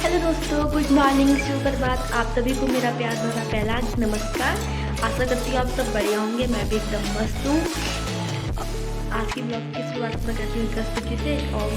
Hello दोस्तों, good morning, सुप्रभात। आप सभी को मेरा प्यार भरा पहला नमस्कार। आशा करती हूँ आप सब बढ़िया होंगे। मैं भी एकदम मस्त हूँ। आज की ब्लॉग की शुरुआत मैं करती हूँ 10 बजे से और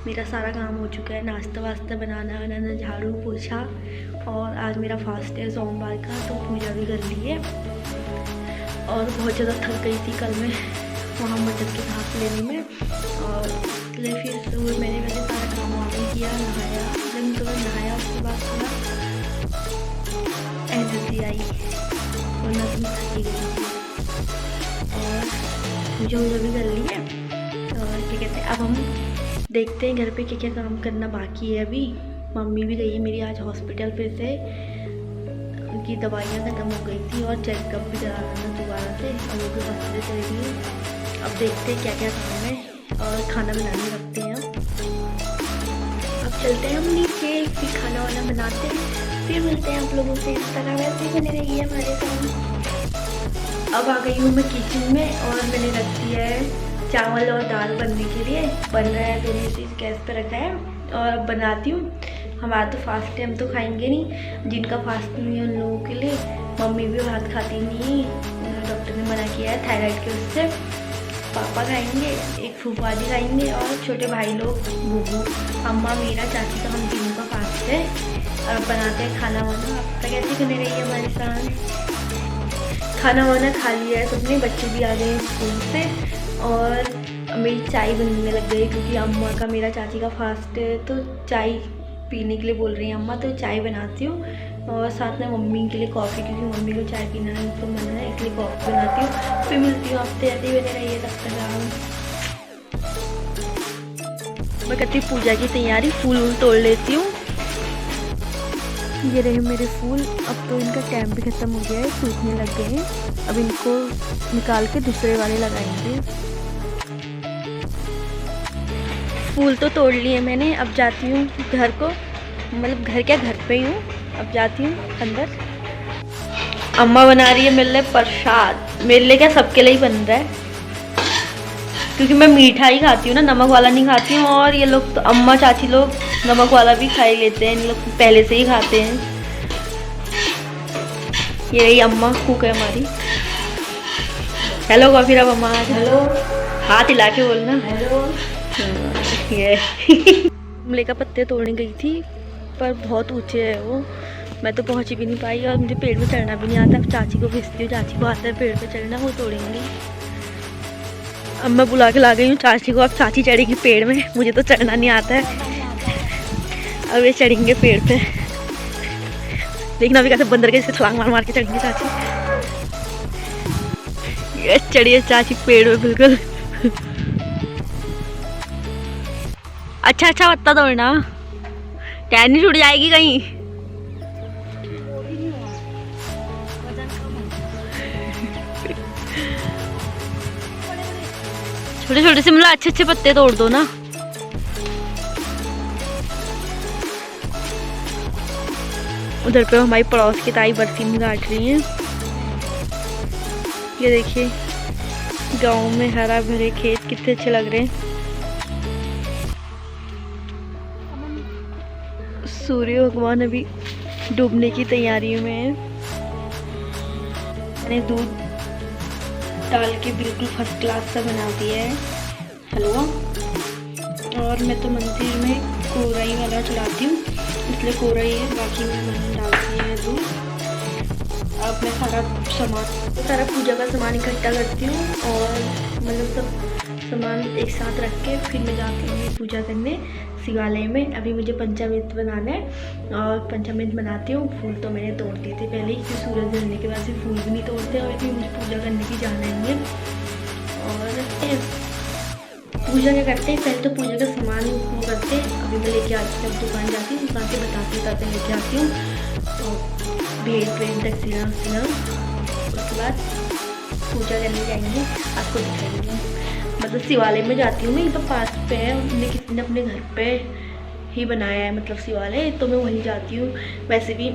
मेरा सारा काम हो चुका है। नाश्ता वास्ता बनाना बनाना, झाड़ू पोछा। और आज मेरा फास्ट है सोमवार का, तो पूजा भी कर ली है। और बहुत ज़्यादा थक गई थी कल मैं वहाँ मटन के घास लेने में, और इसलिए फिर सुबह मैंने सारा काम वाम किया, नहाया। जब तो नहाया उसके बाद थोड़ा एनर्जी आई, वरना तो मैं थकी गई थी। और पूजा वूजा भी कर ली है। और क्या कहते हैं, अब हम देखते हैं घर पे क्या क्या काम करना बाकी है अभी। मम्मी भी गई है मेरी आज हॉस्पिटल फिर से, उनकी दवाइयाँ ख़त्म हो गई थी और चेकअप भी कराना था दोबारा से, और वो भी हॉस्पिटल चली गई है। अब देखते हैं क्या क्या काम है और खाना बनाने लगते हैं। अब चलते हैं हम नीचे, फिर खाना वाना बनाते हैं, फिर मिलते हैं आप लोगों से। इस तरह वैसे बने रही है हमारे साथ। अब आ गई हूँ मैं किचन में और मैंने रख दिया है चावल और दाल बनने के लिए। बन रहा है, दोनों चीज़ गैस पर रखा है और अब बनाती हूँ। हमारा तो फास्ट है, हम तो खाएंगे नहीं। जिनका फास्ट नहीं है उन लोगों के लिए। मम्मी भी भात खाती नहीं, डॉक्टर ने मना किया है थायराइड के उससे। पापा खाएंगे, एक फूफा जी खाएंगे और छोटे भाई लोग बूबू, अम्मा, मेरा, चाची का, हम तीनों का फास्ट है। और बनाते हैं खाना वाना। अब तक ऐसे बने रही है हमारे साथ। खाना वाना खा लिया है सबने, बच्चे भी आ गए हैं स्कूल से। और मेरी चाय बनने लग गई क्योंकि अम्मा का, मेरा, चाची का फास्ट है, तो चाय पीने के लिए बोल रही हैं अम्मा, तो चाय बनाती हूँ। और साथ में मम्मी के लिए कॉफ़ी, क्योंकि मम्मी को चाय पीना है तो मन है, इसलिए कॉफ़ी बनाती हूँ। फिर मिलती हूँ आपसे, ऐसे ही बने रहिए तब तक। मैं करती हूँ पूजा की तैयारी, फूल वूल तोड़ लेती हूँ। ये रहे मेरे फूल। अब तो इनका टाइम भी ख़त्म हो गया है, सूखने लग गए हैं। अब इनको निकाल के दूसरे वाले लगाएंगे। फूल तो तोड़ लिए मैंने, अब जाती हूँ घर को, मतलब घर क्या, घर पे ही हूँ। अब जाती हूँ अंदर। अम्मा बना रही है मेरे लिए प्रसाद। मेरे लिए क्या, सबके लिए ही बन रहा है, क्योंकि मैं मीठा ही खाती हूँ ना, नमक वाला नहीं खाती हूँ। और ये लोग तो, अम्मा चाची लोग, नमक वाला भी खा ही लेते हैं। इन लोग पहले से ही खाते हैं। ये रही अम्मा, कुक है हमारी। हेलो कॉफी रब अम्मा। हेलो, हाथ हिला के बोलना हेलो। ये आंवले का पत्ते तोड़ने गई थी, पर बहुत ऊंचे है वो, मैं तो पहुंच भी नहीं पाई। और मुझे पेड़ पे चढ़ना भी नहीं आता। अब चाची को भेजती हूँ, चाची को आता है पेड़ पे चढ़ना, वो तोड़ेंगी। अब मैं बुला के ला गई हूँ चाची को। अब चाची चढ़ेगी पेड़ में, मुझे तो चढ़ना नहीं आता है। अब ये चढ़ेंगे पेड़ पे, लेकिन अभी कैसे बंदर के जैसे छलांग मार मार के चढ़ेंगे चाची। ये चढ़िए चाची पेड़ में बिल्कुल। अच्छा अच्छा पत्ता तोड़ना, टहनी छूट जाएगी कहीं। छोटे छोटे से, मतलब अच्छे अच्छे पत्ते तोड़ दो ना। उधर पे हमारी पड़ोस की ताई बरसीन काट रही है। ये देखिए, गांव में हरा भरे खेत कितने अच्छे लग रहे हैं। सूर्य भगवान अभी डूबने की तैयारियों में है। मैंने दूध डाल के बिल्कुल फर्स्ट क्लास सा बना दिया है हलवा। और मैं तो मंदिर में कोराई वाला चढ़ाती हूँ, इसलिए कोराई है, बाकी मैंने डालती है दूध। अब मैं सारा पूजा का सामान इकट्ठा करती हूँ और मतलब सब सामान एक साथ रख के फिर मैं जाती हूँ पूजा करने शिवालय में। अभी मुझे पंचामृत बनाना है और पंचामृत बनाती हूँ। फूल तो मैंने तोड़ दिए थे पहले ही, क्योंकि सूरज ढलने के बाद से फूल भी नहीं तोड़ते, और फिर मुझे पूजा करने की जाना नहीं है। और पूजा क्या करते हैं, पहले तो पूजा का सामान वो करते हैं। अभी मैं लेके आती हूँ, जब दुकान जाती हूँ, दुकान से बताते लेके आती हूँ। तो भेंट वेंट दक्षिणा वक्षिणा, उसके बाद पूजा करने जाएंगे, आपको दिखाएंगे। मतलब शिवालय में जाती हूँ मैं, ये तो पास पे है, उन्होंने किसी ने अपने घर पे ही बनाया है, मतलब शिवालय, तो मैं वहीं जाती हूँ। वैसे भी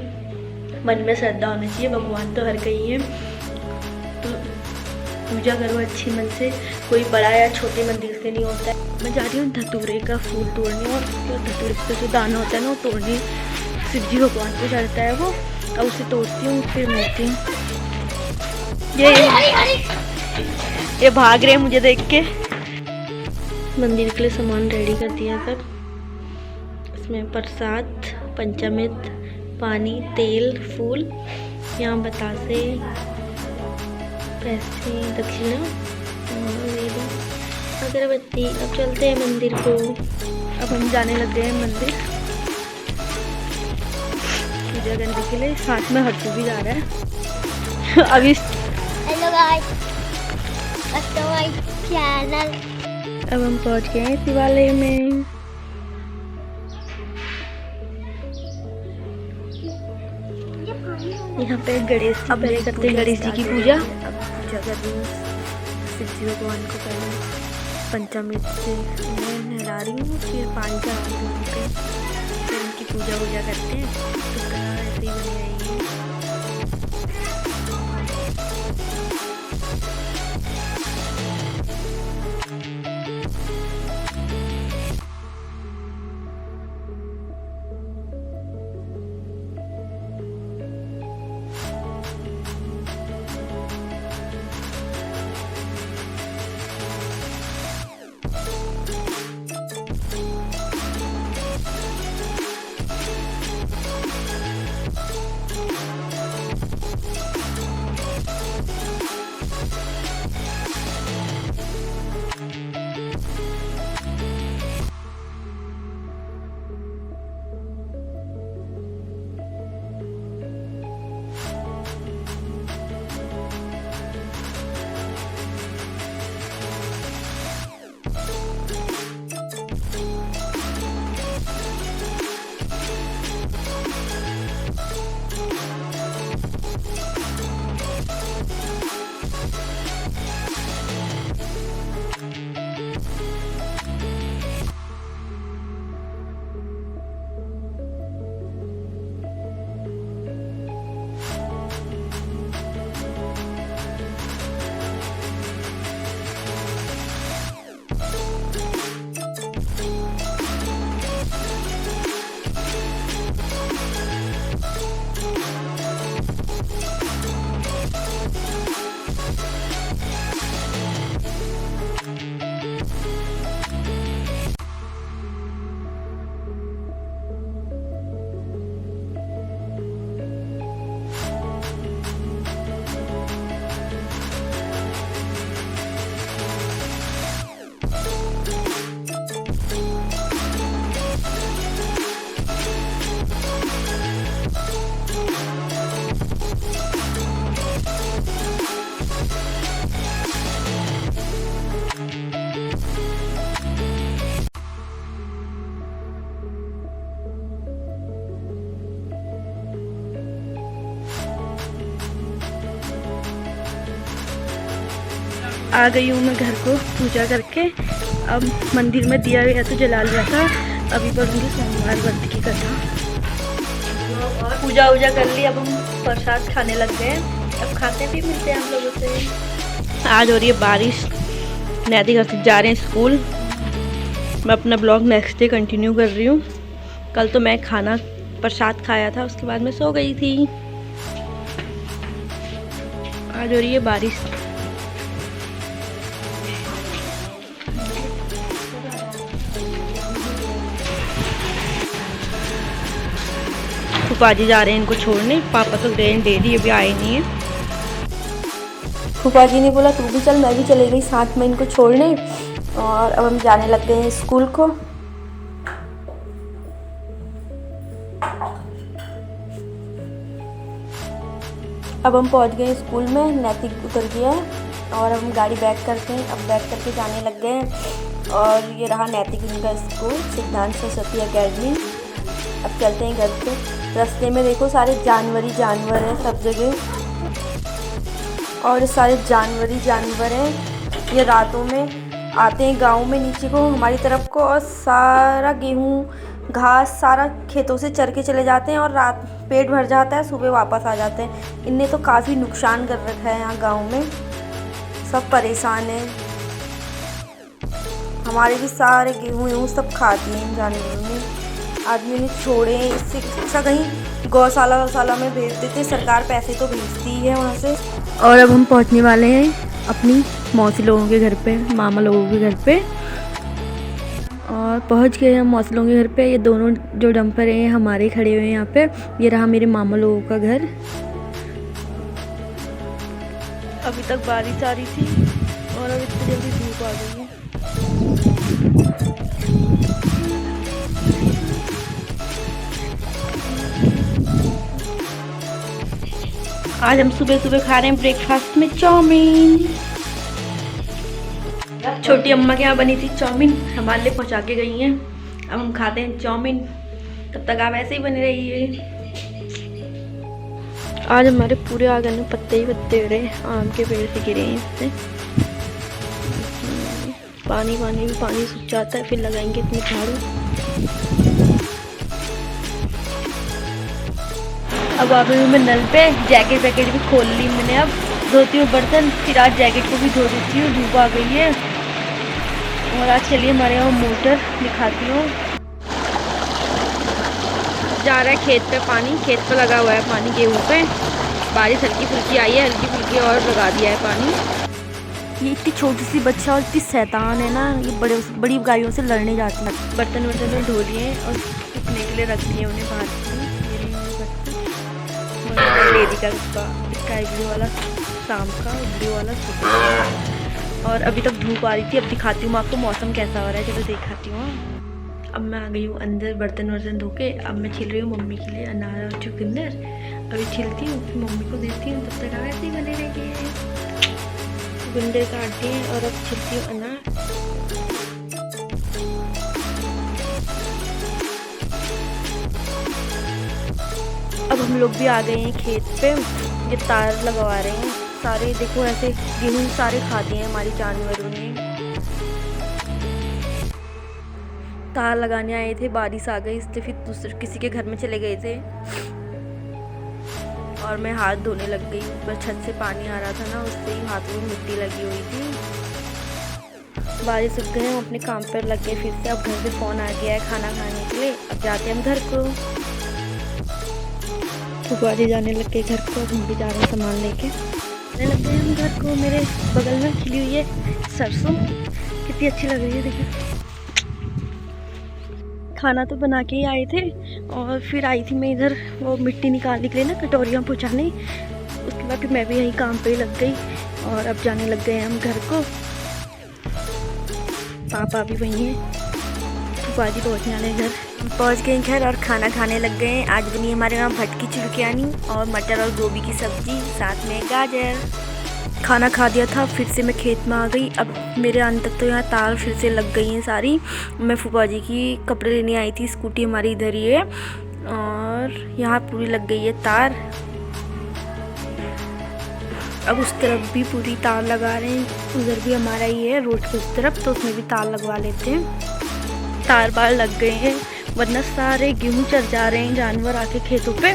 मन में श्रद्धा होनी चाहिए, भगवान तो हर कहीं है, तो पूजा करो अच्छी मन से। कोई बड़ा या छोटे मंदिर से नहीं होता है। मैं जा रही हूँ धतूरे का फूल तोड़ने, और जो धतूरे का जो दाना होता है ना वो तोड़ने, शिव जी भगवान को चढ़ता है वो, और उसे तोड़ती हूँ फिर मिलती हूँ। ये भाग रहे हैं मुझे देख के। मंदिर के लिए सामान रेडी कर दिया सब, इसमें प्रसाद, पंचामृत, पानी, तेल, फूल, यहाँ बतासे, पैसे, दक्षिणा और अगरबत्ती। अब चलते हैं मंदिर को। अब हम जाने लग गए हैं मंदिर पूजा करने के लिए, साथ में हर्षू भी जा रहा है। अभी हेलो गाइस, तो माय चैनल। अब हम पहुंच गए हैं शिवालय में। यहाँ पे गणेश जी पहले करते हैं गणेश जी की पूजा। अब पूजा कर रही हूँ शिव जी भगवान को, पहले पंचामृत से नहला रही हूँ, फिर पानी चढ़ा रही हूँ उन पे, फिर उनकी पूजा वूजा करते हैं। तो कला ऐसे ही बनी रहेगी। आ गई हूँ मैं घर को पूजा करके। अब मंदिर में दिया गया तो जला लिया था, अभी पढ़ूंगी सोमवार व्रत की कथा। पूजा वूजा कर ली, अब हम प्रसाद खाने लग गए। अब खाते भी मिलते हैं हम लोगों से। आज हो रही है बारिश, नैती घर से जा रहे हैं स्कूल। मैं अपना ब्लॉग नेक्स्ट डे कंटिन्यू कर रही हूँ। कल तो मैं खाना प्रसाद खाया था, उसके बाद मैं सो गई थी। आज हो रही है बारिश। फूफा जी जा रहे हैं इनको छोड़ने, पापा तो गए हैं डेली, अभी आए नहीं है। फूफा जी ने बोला तू भी चल, मैं भी चली गई साथ में इनको छोड़ने। और अब हम जाने लग गए हैं स्कूल को। अब हम पहुंच गए स्कूल में, नैतिक उतर गया है और हम गाड़ी बैक करते हैं। अब बैक करके जाने लग गए हैं। और ये रहा नैतिक इनका स्कूल, सिद्धांत सरस्वती एकेडमी। अब चलते हैं घर पे। रास्ते में देखो सारे जानवर हैं सब जगह, और सारे जानवर हैं। ये रातों में आते हैं गांव में नीचे को हमारी तरफ को, और सारा गेहूँ घास सारा खेतों से चर के चले जाते हैं, और रात पेट भर जाता है, सुबह वापस आ जाते हैं। इनने तो काफ़ी नुकसान कर रखा है यहाँ गांव में, सब परेशान हैं। हमारे भी सारे गेहूँ वेहूँ सब खा दिए इन जानवरों ने। आदमी ने छोड़े हैं, इससे अच्छा कहीं गौशाला वौशाला में भेज देते, सरकार पैसे तो भेजती है वहाँ से। और अब हम पहुंचने वाले हैं अपनी मौसी लोगों के घर पे, मामा लोगों के घर पे। और पहुंच गए हम मौसी लोगों के घर पे। ये दोनों जो डंपर हैं हमारे खड़े हुए हैं यहाँ पे। ये रहा मेरे मामा लोगों का घर। अभी तक बारिश आ रही थी और अब इतनी जल्दी धूप आ गई है। आज हम सुबह सुबह खा रहे हैं ब्रेकफास्ट में चाउमीन। छोटी अम्मा के यहाँ बनी थी चाउमीन, हमारे लिए पहुँचा के गई हैं। अब हम खाते हैं चाउमीन, तब तक आप ऐसे ही बने रहिए। आज हमारे पूरे आंगन में पत्ते ही पत्ते गिरे, आम के पेड़ से गिरे हैं इससे। पानी भी पानी सूख जाता है, फिर लगाएंगे इतनी झाड़ू। अब आ गई हूँ मैं नल पे। जैकेट वैकेट भी खोल ली मैंने। अब धोती हूँ बर्तन, फिर आज जैकेट को भी धो देती हूँ, धूप आ गई है। और आज चलिए हमारे यहाँ मोटर दिखाती हूँ। जा रहा है खेत पे पानी, खेत पे लगा हुआ है पानी गेहूँ पे। बारिश हल्की फुल्की आई है, हल्की फुल्की और लगा दिया है पानी। ये इतनी छोटी सी बच्चा और इतनी शैतान है ना, ये बड़ी गायों से लड़ने जाती है। बर्तन वर्तन में धो लिए और सूखने के लिए रख दिए उन्हें बाहर। लेडी का स्काई ब्लू वाला शाम का, ब्लू वाला सुबह। और अभी तक धूप आ रही थी। अब दिखाती हूँ मैं आपको मौसम कैसा हो रहा है, चलो दिखाती हूँ। अब मैं आ गई हूँ अंदर बर्तन वर्तन धो के। अब मैं छिल रही हूँ मम्मी के लिए अनार और चुकंदर। अभी छिलती हूँ फिर मम्मी को देती हूँ, तब तक ऐसे ही बने रहेंगे। चुकंदर काट दिए और अब छिलती हूँ अनार। अब हम लोग भी आ गए हैं खेत पे। ये तार लगवा रहे हैं सारे, देखो ऐसे गेहूँ सारे खा दिए हैं हमारी जानवरों ने। तार लगाने आए थे, बारिश आ गई इसलिए फिर दूसरे किसी के घर में चले गए थे। और मैं हाथ धोने लग गई, ऊपर छत से पानी आ रहा था ना, उससे ही हाथों में मिट्टी लगी हुई थी। बारिश रुक गए, हम अपने काम पर लग गए फिर से। अब घर से फ़ोन आ गया है खाना खाने के लिए। अब जाते हैं हम घर को। फुफाजी जाने लग गए घर को, अब हम भी जा रहे हैं सामान लेके। जाने लग गए हम घर को। मेरे बगल में खिली हुई है सरसों, कितनी अच्छी लग रही है देखिए। खाना तो बना के ही आए थे और फिर आई थी मैं इधर वो मिट्टी निकालने के लिए ना, कटोरियाँ पहुँचाने। उसके बाद फिर मैं भी यहीं काम पे ही लग गई और अब जाने लग गए हम घर को। पापा भी वहीं हैं, फुफाजी पहुँचने वाले घर। पहुंच गए घर और खाना खाने लग गए हैं। आज बनी हमारे यहाँ भटकी चिड़कियानी और मटर और गोभी की सब्जी, साथ में गाजर। खाना खा दिया था, फिर से मैं खेत में आ गई। अब मेरे आने तक तो यहाँ तार फिर से लग गई हैं सारी। मैं फूफाजी की कपड़े लेने आई थी, स्कूटी हमारी इधर ही है और यहाँ पूरी लग गई है तार। अब उस तरफ भी पूरी तार लगा रहे हैं, उधर भी हमारा ही है रोड के उस तरफ, तो उसमें भी तार लगवा लेते हैं। तार बार लग गए हैं, वरना सारे गेहूँ चढ़ जा रहे हैं जानवर आके खेतों पे।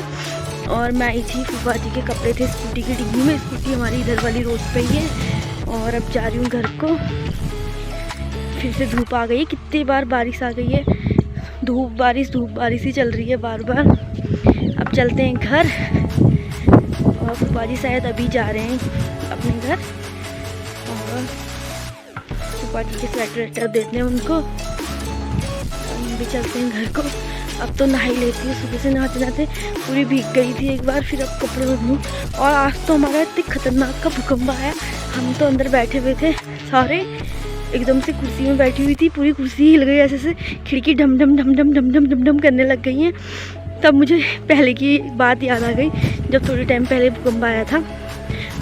और मैं आई थी, फूफाजी के कपड़े थे स्कूटी की डिग्गी में। स्कूटी हमारी इधर वाली रोड पे ही है। और अब जा रही हूँ घर को। फिर से धूप आ गई है, कितनी बार बारिश आ गई है। धूप बारिश ही चल रही है बार बार। अब चलते हैं घर और फूफाजी शायद अभी जा रहे हैं अपने घर। और फूफाजी के स्वेटर वेटर देते हैं उनको। भी चलते हैं घर को। अब तो नहा ही लेती हूँ, सुबह से नहाते नहाते पूरी भीग गई थी एक बार। फिर अब कपड़े बदलूँ। और आज तो हमारा इतनी खतरनाक का भूकंप आया। हम तो अंदर बैठे हुए थे सारे, एकदम से कुर्सी में बैठी हुई थी, पूरी कुर्सी हिल गई ऐसे से। खिड़की ढम ढम ढम ढम ढम ढम ढम ढम करने लग गई हैं। तब मुझे पहले की बात याद आ गई, जब थोड़े टाइम पहले भूकंप आया था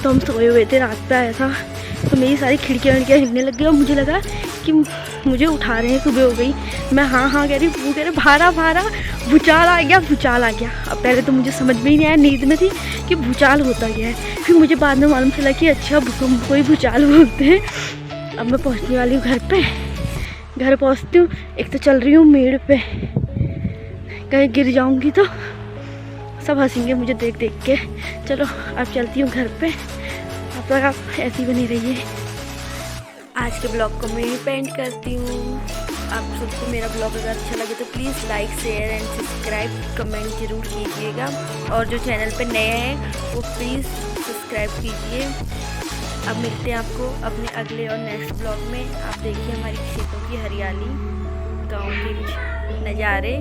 तो हम सोए हुए थे, रात पे आया था। तो मेरी सारी खिड़कियाँ हिलने लग गई और मुझे लगा कि मुझे उठा रहे हैं, सुबह हो गई। मैं हाँ कह रही, वो कह रहे भारा भूचाल आ गया। अब पहले तो मुझे समझ में ही नहीं आया, नींद में थी, कि भूचाल होता क्या है। फिर मुझे बाद में मालूम चला कि अच्छा भूकंप को ही भूचाल बोलते हैं। अब मैं पहुँचने वाली हूँ घर पे। घर पहुँचती हूँ, एक तो चल रही हूँ मेड़ पे, कहीं गिर जाऊँगी तो सब हंसेंगे मुझे देख देख के। चलो अब चलती हूँ घर पे, अब तक आप ऐसे ही बनी रहिए। आज के ब्लॉग को मैं ही पेंट करती हूँ। आप सबको मेरा ब्लॉग अगर अच्छा लगे तो please like share and subscribe comment ज़रूर कीजिएगा, और जो चैनल पे नए हैं वो प्लीज़ सब्सक्राइब कीजिए। अब मिलते हैं आपको अपने अगले और नेक्स्ट ब्लॉग में। आप देखिए हमारी खेतों की हरियाली, गाँव के नज़ारे।